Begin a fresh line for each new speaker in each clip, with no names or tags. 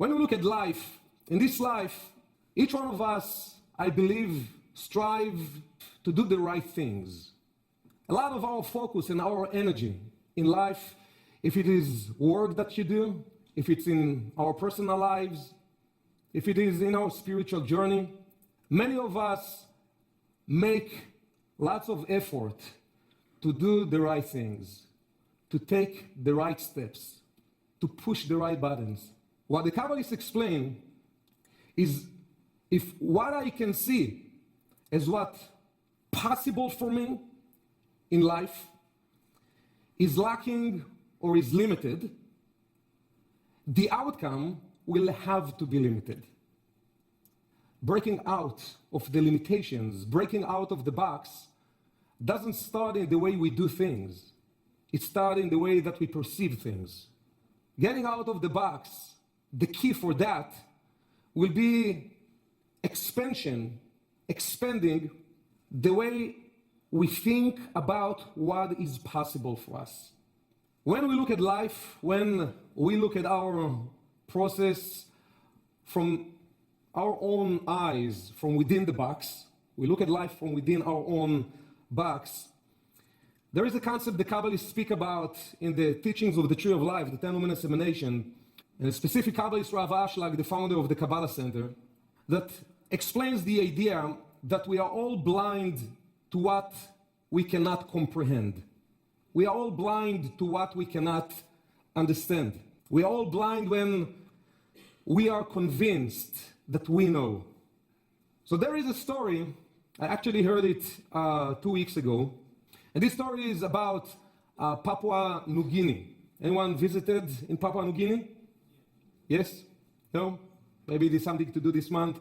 When we look at life, in this life, each one of us, I believe, strive to do the right things. A lot of our focus and our energy in life, if it is work that you do, if it's in our personal lives, if it is in our spiritual journey, many of us make lots of effort to do the right things, to take the right steps, to push the right buttons. What the Kabbalists explain is if what I can see as what possible for me in life is lacking or is limited, the outcome will have to be limited. Breaking out of the limitations, breaking out of the box, doesn't start in the way we do things. It starts in the way that we perceive things. Getting out of the box, the key for that will be expansion, expanding the way we think about what is possible for us. When we look at life, when we look at our process from our own eyes, from within the box, we look at life from within our own box, there is a concept the Kabbalists speak about in the teachings of the Tree of Life, the 10 Luminous Emanation, and a specific Kabbalist, Rav Ashlag, the founder of the Kabbalah Center, that explains the idea that we are all blind to what we cannot comprehend. We are all blind to what we cannot understand. We are all blind when we are convinced that we know. So there is a story, I actually heard it 2 weeks ago, and this story is about Papua New Guinea. Anyone visited in Papua New Guinea? Yes? No? Maybe there's something to do this month?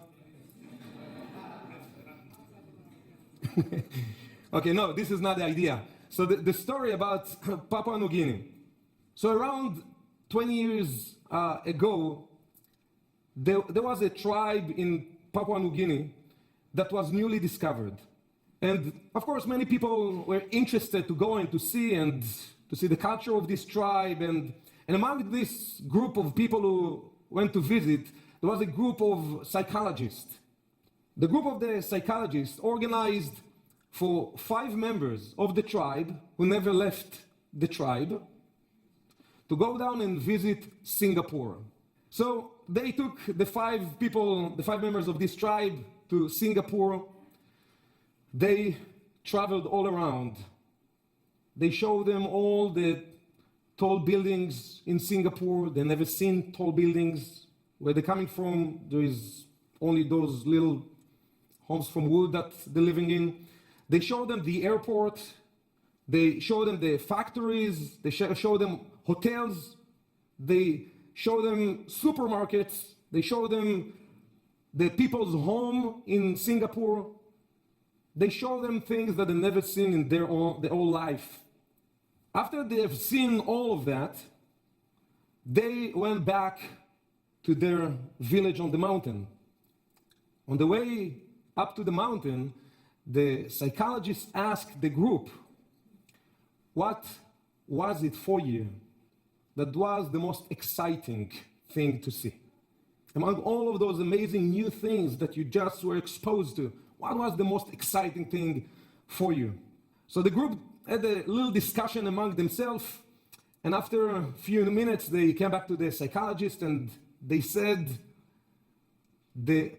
Okay, no, this is not the idea. So the story about Papua New Guinea. So around 20 years ago, there was a tribe in Papua New Guinea that was newly discovered. And of course, many people were interested to go and to see the culture of this tribe. And among this group of people who went to visit, there was a group of psychologists. The group of the psychologists organized for 5 members of the tribe who never left the tribe to go down and visit Singapore. So they took the 5 members of this tribe to Singapore. They traveled all around. They showed them all the tall buildings in Singapore. They never seen tall buildings. Where they're coming from, there is only those little homes from wood that they're living in. They showed them the airport. They showed them the factories. They showed them hotels. They showed them supermarkets. They showed them the people's home in Singapore. They showed them things that they've never seen in their whole life. After they have seen all of that, they went back to their village on the mountain. On the way up to the mountain, the psychologist asked the group, what was it for you that was the most exciting thing to see? Among all of those amazing new things that you just were exposed to, what was the most exciting thing for you? So the group had a little discussion among themselves, and after a few minutes, they came back to the psychologist and they said, the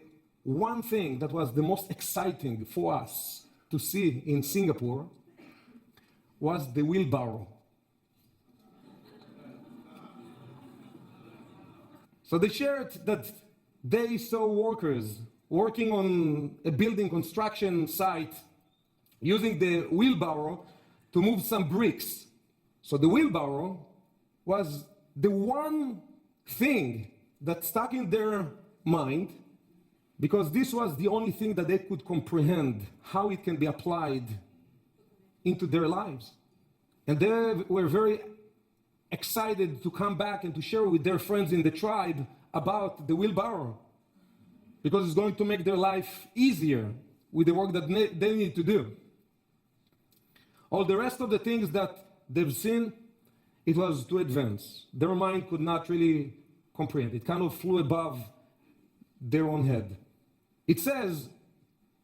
one thing that was the most exciting for us to see in Singapore was the wheelbarrow. So they shared that they saw workers working on a building construction site using the wheelbarrow to move some bricks. So the wheelbarrow was the one thing that stuck in their mind, because this was the only thing that they could comprehend how it can be applied into their lives. And they were very excited to come back and to share with their friends in the tribe about the wheelbarrow, because it's going to make their life easier with the work that they need to do. All the rest of the things that they've seen, it was too advanced. Their mind could not really comprehend. It kind of flew above their own head. It says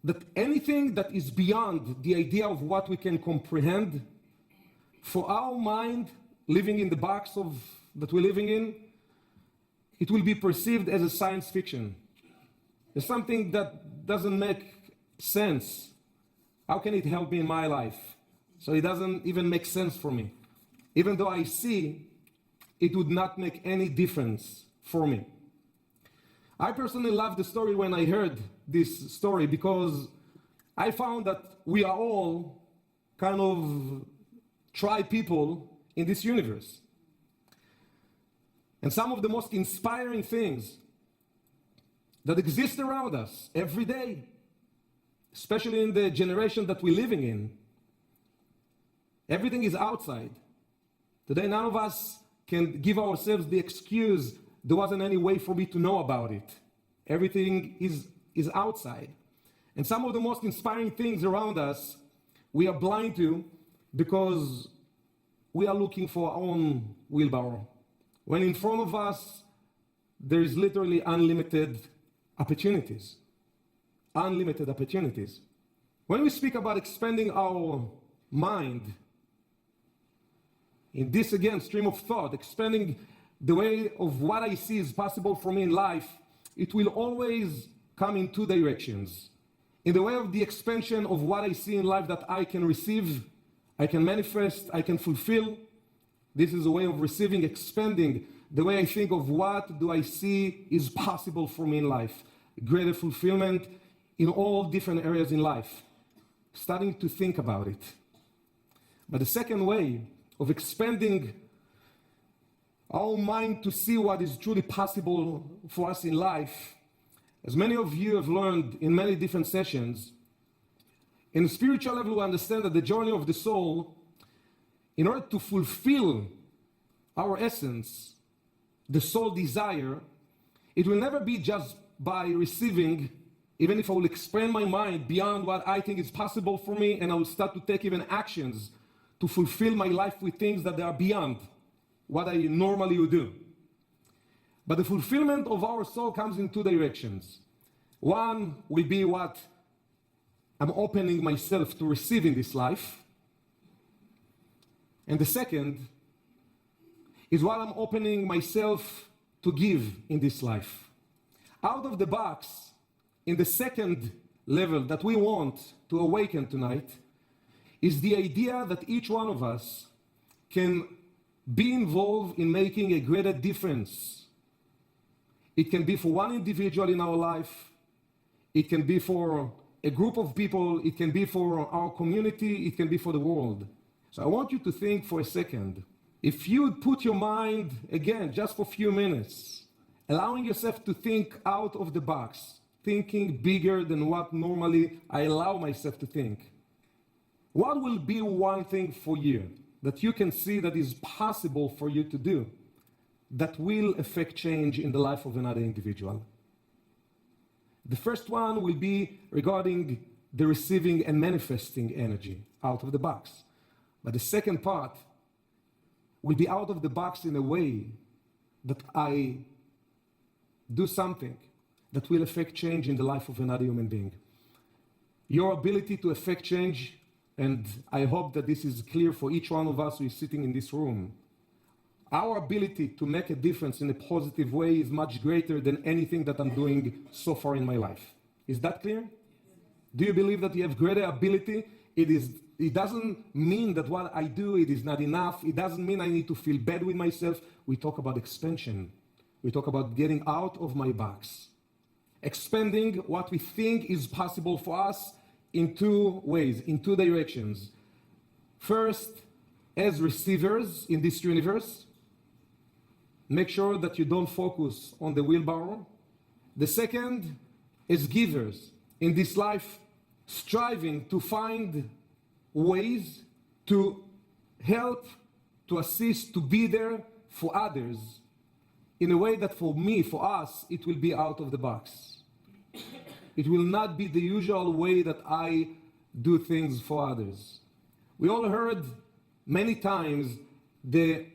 that anything that is beyond the idea of what we can comprehend, for our mind living in the box that we're living in, it will be perceived as a science fiction. It's something that doesn't make sense. How can it help me in my life? So it doesn't even make sense for me. Even though I see, it would not make any difference for me. I personally loved the story when I heard this story because I found that we are all kind of tri-people in this universe. And some of the most inspiring things that exist around us every day, especially in the generation that we're living in, everything is outside. Today, none of us can give ourselves the excuse, there wasn't any way for me to know about it. Everything is outside. And some of the most inspiring things around us, we are blind to because we are looking for our own wheelbarrow. When in front of us, there is literally unlimited opportunities. Unlimited opportunities. When we speak about expanding our mind, in this, again, stream of thought, expanding the way of what I see is possible for me in life, it will always come in two directions. In the way of the expansion of what I see in life that I can receive, I can manifest, I can fulfill. This is a way of receiving, expanding the way I think of what do I see is possible for me in life. Greater fulfillment in all different areas in life. Starting to think about it. But the second way of expanding our mind to see what is truly possible for us in life, as many of you have learned in many different sessions, in a spiritual level we understand that the journey of the soul, in order to fulfill our essence, the soul desire, it will never be just by receiving, even if I will expand my mind beyond what I think is possible for me, and I will start to take even actions to fulfill my life with things that are beyond what I normally would do. But the fulfillment of our soul comes in two directions. One will be what I'm opening myself to receive in this life. And the second is what I'm opening myself to give in this life. Out of the box, in the second level that we want to awaken tonight, is the idea that each one of us can be involved in making a greater difference. It can be for one individual in our life, it can be for a group of people, it can be for our community, it can be for the world. So I want you to think for a second, if you would put your mind, again, just for a few minutes, allowing yourself to think out of the box, thinking bigger than what normally I allow myself to think. What will be one thing for you that you can see that is possible for you to do that will affect change in the life of another individual? The first one will be regarding the receiving and manifesting energy out of the box. But the second part will be out of the box in a way that I do something that will affect change in the life of another human being. Your ability to affect change, and I hope that this is clear for each one of us who is sitting in this room, our ability to make a difference in a positive way is much greater than anything that I'm doing so far in my life. Is that clear? Do you believe that you have greater ability? It doesn't mean that what I do, it is not enough. It doesn't mean I need to feel bad with myself. We talk about expansion. We talk about getting out of my box. Expanding what we think is possible for us in two ways, in two directions. First, as receivers in this universe, make sure that you don't focus on the wheelbarrow. The second, as givers in this life, striving to find ways to help, to assist, to be there for others in a way that for me, for us, it will be out of the box. It will not be the usual way that I do things for others. We all heard many times the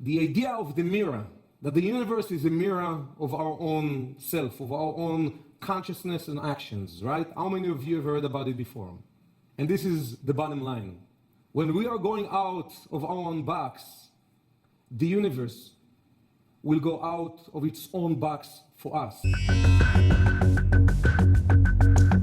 idea of the mirror. that the universe is a mirror of our own self, of our own consciousness and actions, right? How many of you have heard about it before? And this is the bottom line. When we are going out of our own box, the universe will go out of its own box for us.